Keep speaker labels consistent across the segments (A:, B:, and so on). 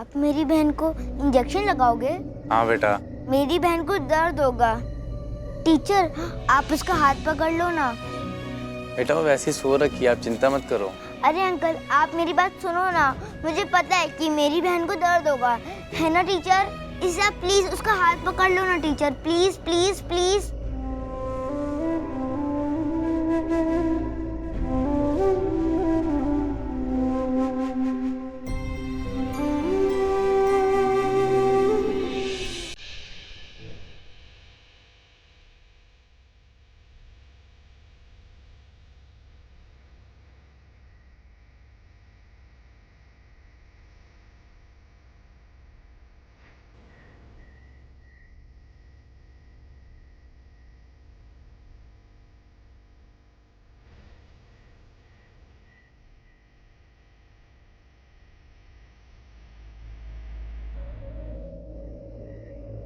A: आप मेरी बहन को इंजेक्शन लगाओगे?
B: हाँ बेटा।
A: मेरी बहन को दर्द होगा। टीचर, आप उसका हाथ पकड़ लो ना।
B: बेटा वो वैसे ही सो रखी है, आप चिंता मत करो।
A: अरे अंकल, आप मेरी बात सुनो ना। मुझे पता है कि मेरी बहन को दर्द होगा, है ना टीचर? इसलिए आप प्लीज उसका हाथ पकड़ लो ना टीचर, प्लीज प्लीज प्लीज।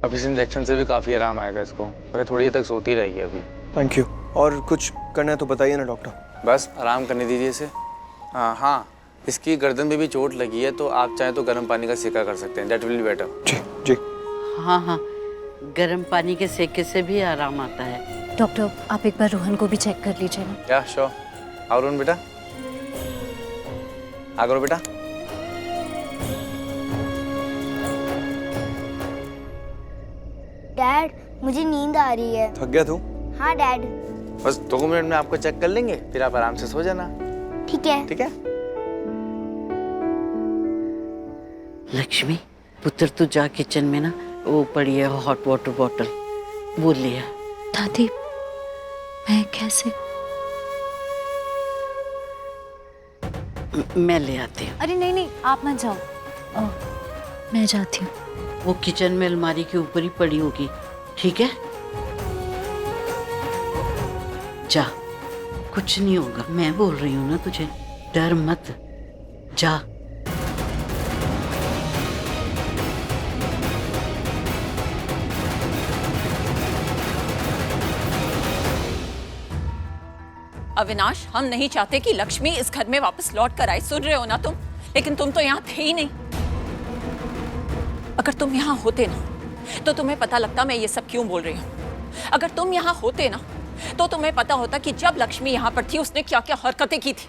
B: अब इस इंजेक्शन से भी काफी आराम आएगा इसको, पर थोड़ी देर तक सोती रहेगी अभी।
C: Thank you. और कुछ करना है तो बताइए ना डॉक्टर।
B: बस आराम करने दीजिए इसे। हाँ, इसकी गर्दन में भी चोट लगी है, तो आप चाहें तो गर्म पानी का सेका कर सकते हैं। That will be better.
C: जी जी।
D: हाँ हाँ, गर्म पानी के सेके से भी आराम आता है।
E: डॉक्टर, आप एक बार रोहन को भी चेक कर लीजिए ना।
B: या श्योर। और रोहन बेटा, आ करो बेटा।
A: डैड, मुझे नींद आ रही है।
C: थक गया तू?
A: हाँ डैड।
B: बस 2 मिनट में आपको चेक कर लेंगे, फिर आप आराम से सो जाना।
A: ठीक है।
B: ठीक है।
D: लक्ष्मी, पुत्र तू जा किचन में ना, वो पड़ी है हॉट वाटर बॉटल, वो लिया।
E: दादी, मैं कैसे?
D: मैं ले आती हूँ।
E: अरे नहीं नहीं, आप मत जाओ। मैं जाती हूँ।
D: वो किचन में अलमारी के ऊपर ही पड़ी होगी, ठीक है? जा, कुछ नहीं होगा, मैं बोल रही हूँ ना तुझे, डर मत, जा।
F: अविनाश, हम नहीं चाहते कि लक्ष्मी इस घर में वापस लौट कर आए, सुन रहे हो ना तुम? लेकिन तुम तो यहाँ थे ही नहीं। अगर तुम यहाँ होते ना तो तुम्हें पता लगता मैं ये सब क्यों बोल रही हूँ। अगर तुम यहाँ होते ना तो तुम्हें पता होता कि जब लक्ष्मी यहाँ पर थी उसने क्या क्या हरकतें की थी।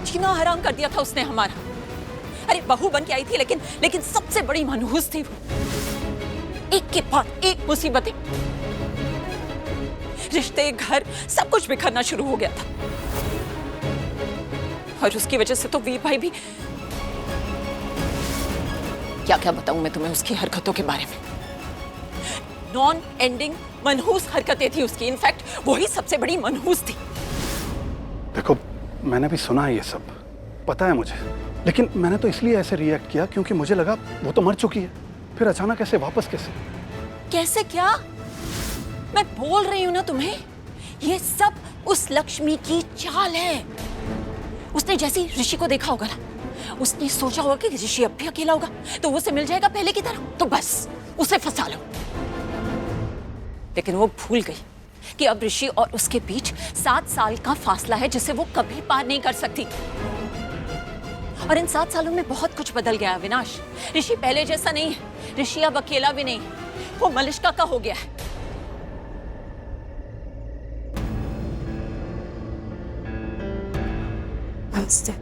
F: जीना हराम कर दिया था उसने हमारा। अरे बहू बन के आई थी, लेकिन सबसे बड़ी मनहूस थी वो। एक के बाद एक मुसीबतें, रिश्ते, घर, सब कुछ बिखरना शुरू हो गया था। और उसकी वजह से तो वीर भाई भी, क्या क्या बताऊं मैं तुम्हें उसकी हरकतों के बारे में। नॉन एंडिंग मनहूस हरकतें थी उसकी। इनफैक्ट वही सबसे बड़ी मनहूस थी।
G: देखो, मैंने भी सुना है ये सब, पता है मुझे, लेकिन मैंने तो इसलिए ऐसे रिएक्ट किया क्योंकि मुझे लगा वो तो मर चुकी है, फिर अचानक ऐसे वापस कैसे?
F: कैसे क्या? मैं बोल रही हूं ना तुम्हें, ये सब उस लक्ष्मी की चाल है। उसने जैसे ऋषि को देखा होगा ना, उसने सोचा होगा कि ऋषि अब भी अकेला होगा तो वो उसे मिल जाएगा पहले की तरह, तो बस उसे फंसा लो। लेकिन वो भूल गई कि अब ऋषि और उसके बीच 7 साल का फासला है जिसे वो कभी पार नहीं कर सकती। और इन 7 सालों में बहुत कुछ बदल गया अविनाश। ऋषि पहले जैसा नहीं है। ऋषि अब अकेला भी नहीं, वो मलिष्का का हो गया है।
E: नमस्ते।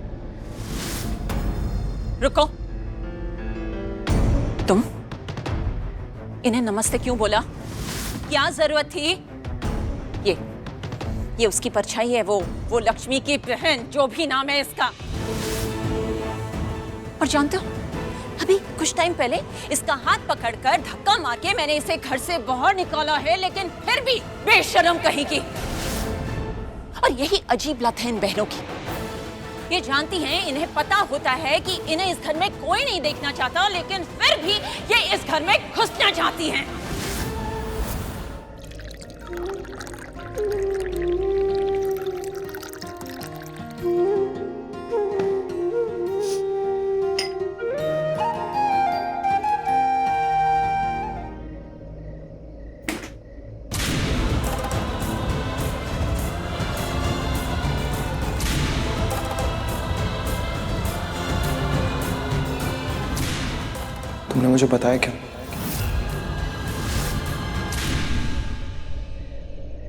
F: रुको, तुम इन्हें नमस्ते क्यों बोला? क्या जरूरत थी? ये उसकी परछाई है, वो लक्ष्मी की बहन, जो भी नाम है इसका। और जानते हो, अभी कुछ टाइम पहले इसका हाथ पकड़कर धक्का मार के मैंने इसे घर से बाहर निकाला है, लेकिन फिर भी बेशर्म कहीं की। और यही अजीब लत है इन बहनों की। ये जानती हैं, इन्हें पता होता है कि इन्हें इस घर में कोई नहीं देखना चाहता, लेकिन फिर भी ये इस घर में घुसना चाहती हैं।
C: तुमने मुझे बताया क्यों?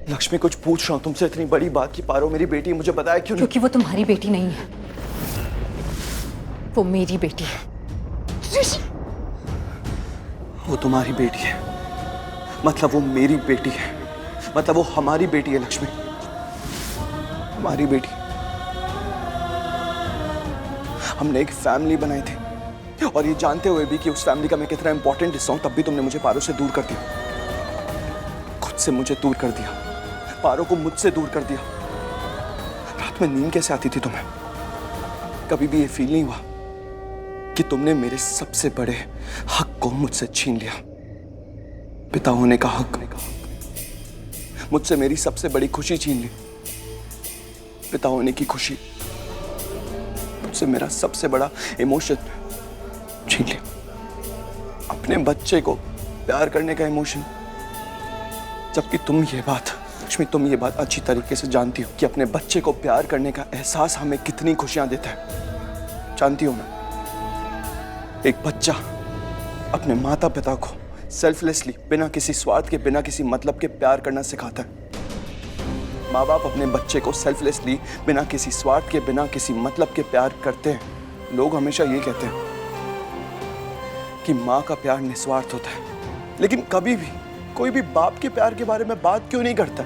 C: लक्ष्मी, कुछ पूछ रहा हूँ तुमसे, इतनी बड़ी बात की पारो मेरी बेटी, मुझे बताया क्यों नहीं?
F: क्योंकि वो तुम्हारी बेटी नहीं है, वो मेरी बेटी है।
C: वो तुम्हारी बेटी है मतलब वो मेरी बेटी है, मतलब वो हमारी बेटी है लक्ष्मी, हमारी बेटी। हमने एक फैमिली बनाई थी और ये जानते हुए भी कि उस फैमिली का मैं कितना इंपॉर्टेंट हिस्सा हूं, तब भी तुमने मुझे पारो से दूर कर दिया, खुद से मुझे दूर कर दिया, पारो को मुझसे दूर कर दिया। रात में नींद कैसे आती थी तुम्हें? कभी भी ये फील नहीं हुआ कि तुमने मेरे सबसे बड़े हक को मुझसे छीन लिया? पिता होने का हक, मुझसे मेरी सबसे बड़ी खुशी छीन ली, पिता होने की खुशी, मुझसे मेरा सबसे बड़ा इमोशन छीन लिया, अपने बच्चे को प्यार करने का इमोशन। जबकि तुम ये बात, लक्ष्मी, तुम ये बात अच्छी तरीके से जानती हो कि अपने बच्चे को प्यार करने का एहसास हमें कितनी खुशियां देता है, जानती हो ना? एक बच्चा अपने माता पिता को सेल्फलेसली, बिना किसी स्वार्थ के, बिना किसी मतलब के प्यार करना सिखाता है। माँ बाप अपने बच्चे को सेल्फलेसली, बिना किसी स्वार्थ के, बिना किसी मतलब के प्यार करते हैं। लोग हमेशा ये कहते हैं कि माँ का प्यार निस्वार्थ होता है, लेकिन कभी भी कोई भी बाप के प्यार के बारे में बात क्यों नहीं करता?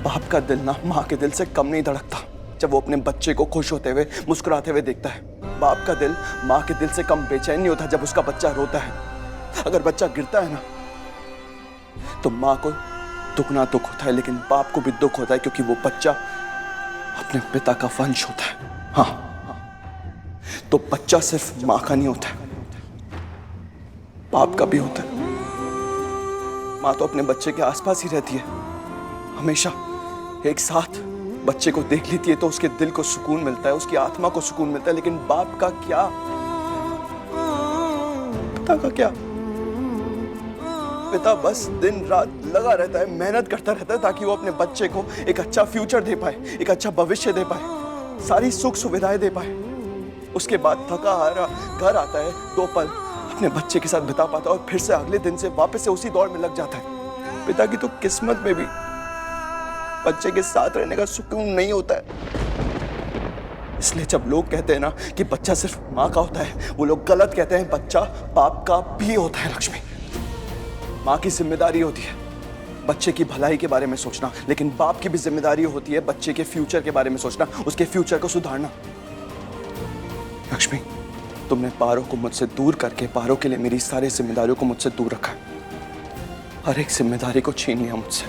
C: बाप का दिल ना माँ के दिल से कम नहीं धड़कता जब वो अपने बच्चे को खुश होते हुए, मुस्कुराते हुए देखता है। बाप का दिल माँ के दिल से कम बेचैन नहीं होता जब उसका बच्चा रोता है। अगर बच्चा गिरता है ना, तो माँ को दुगना दुख होता है, लेकिन बाप को भी दुख होता है, क्योंकि वो बच्चा अपने पिता का वंश होता है। हाँ, तो बच्चा सिर्फ माँ का नहीं होता है, बाप का भी होता है। माँ तो अपने बच्चे के आसपास ही रहती है, हमेशा एक साथ बच्चे को देख लेती है तो उसके दिल को सुकून मिलता है, उसकी आत्मा को सुकून मिलता है। लेकिन बाप का क्या, पिता का क्या? पिता बस दिन रात लगा रहता है, मेहनत करता रहता है ताकि वो अपने बच्चे को एक अच्छा फ्यूचर दे पाए, एक अच्छा भविष्य दे पाए, सारी सुख सुविधाएं दे पाए। उसके बाद थका हारा घर आता है, 2 पल अपने बच्चे के साथ बिता पाता है और फिर से अगले दिन से वापस से उसी दौड़ में लग जाता है। पिता की तो किस्मत में भी बच्चे के साथ रहने का सुकून नहीं होता है। इसलिए जब लोग कहते हैं ना कि बच्चा सिर्फ माँ का होता है, वो लोग गलत कहते हैं। बच्चा बाप का भी होता है लक्ष्मी। माँ की जिम्मेदारी होती है बच्चे की भलाई के बारे में सोचना, लेकिन बाप की भी जिम्मेदारी होती है बच्चे के फ्यूचर के बारे में सोचना, उसके फ्यूचर को सुधारना। लक्ष्मी, तुमने पारो को मुझसे दूर करके पारो के लिए मेरी सारी जिम्मेदारियों को मुझसे दूर रखा है, हर एक जिम्मेदारी को छीन लिया मुझसे।